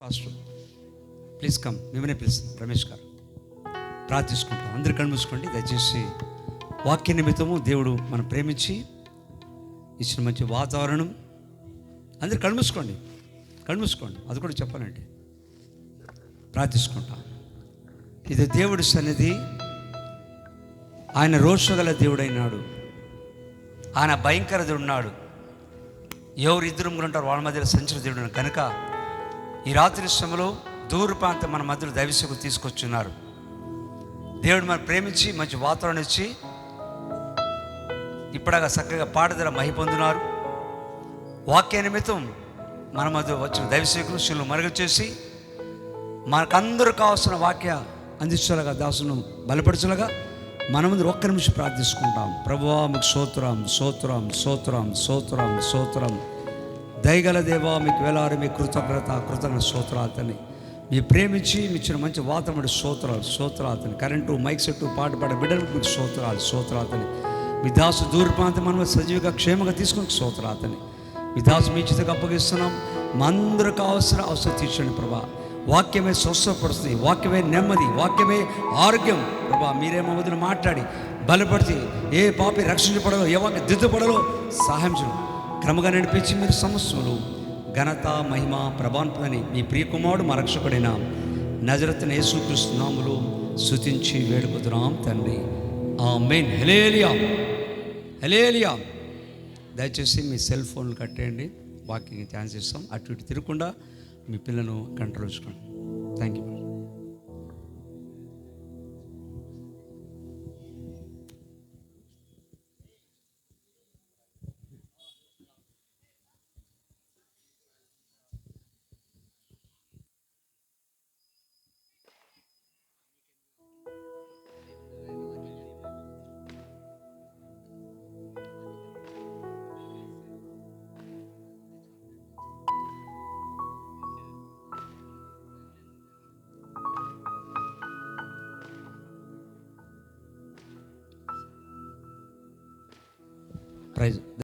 Pastor please come, మేమనే పిలుస్తాం. రమేష్ గారు ప్రార్థించుకుంటాం. అందరు కళ్ళు మూసుకోండి దయచేసి. వాక్య నిమిత్తము దేవుడు మనం ప్రేమించి ఇచ్చిన మంచి వాతావరణం. అందరు కళ్ళు మూసుకోండి, కళ్ళు మూసుకోండి. అది కూడా చెప్పాలంటే ప్రార్థించుకుంటాం. ఇది దేవుడి సన్నిధి. ఆయన రోషగల దేవుడైనాడు, ఆయన భయంకర దేవుడు ఉన్నాడు. ఎవరు ఇద్దరు ఉంటారు వాళ్ళ మధ్యలో సంచర దేవుడు కనుక ఈ రాత్రి సమయంలో దూర ప్రాంతం మన మధ్యలో దైవసేవకు తీసుకొచ్చున్నారు. దేవుడు మనం ప్రేమించి మంచి వాతావరణం ఇచ్చి ఇప్పటిగా చక్కగా పాటధర మహి పొందున్నారు. వాక్య నిమిత్తం మన మధ్య వచ్చిన దైవసేవకులు శిలువ మరుగు చేసి మనకందరూ కావాల్సిన వాక్య అందించలాగా, దాసును బలపరచలాగా మన ముందు ఒక్క నిమిషం ప్రార్థించుకుంటాం. ప్రభువా మీకు స్తోత్రం, స్తోత్రం, స్తోత్రం, స్తోత్రం, స్తోత్రం. దయగల దేవా మీకు వేలారు మీ కృతజ్ఞ స్తోత్రాలని మీ ప్రేమించి మీ ఇచ్చిన మంచి వాతావరణ స్తోత్రాలని కరెంటు మైక్ సెట్టు పాట పాడ బిడ్డలకు మీకు స్తోత్రాలని మీ దాసు దూర ప్రాంతం మనం సజీవంగా క్షేమంగా తీసుకుని స్తోత్రాలని మీ దాసు మీ చేతకు అప్పగిస్తున్నాం. మా అందరూ కావాల్సిన అవసరం తీర్చండి ప్రభా. వాక్యమే స్వస్థపరుస్తుంది, వాక్యమే నెమ్మది, వాక్యమే ఆరోగ్యం. ప్రభా మీరే మా వదిలి మాట్లాడి బలపడితే ఏ పాపి రక్షించబడలో ఏ వాక్య దిద్దుపడలో సహాయం చేయండి. క్రమంగా నడిపించి మీరు సమస్యలు ఘనత మహిమ ప్రభావంని మీ ప్రియకుమారుడు మా రక్షకుడైన నజరత్తున యేసుక్రీస్తు నామములో స్తుతించి వేడుకుతున్నాం తండ్రి. ఆమేన్. హల్లెలూయా, హల్లెలూయా. దయచేసి మీ సెల్ ఫోన్లు కట్టేయండి. వాకింగ్ ఛాన్స్ ఇస్తాం. అటు ఇటు తిరగకుండా మీ పిల్లలను కంట్రోల్ చేసుకోండి. Thank you. ప్రైజ్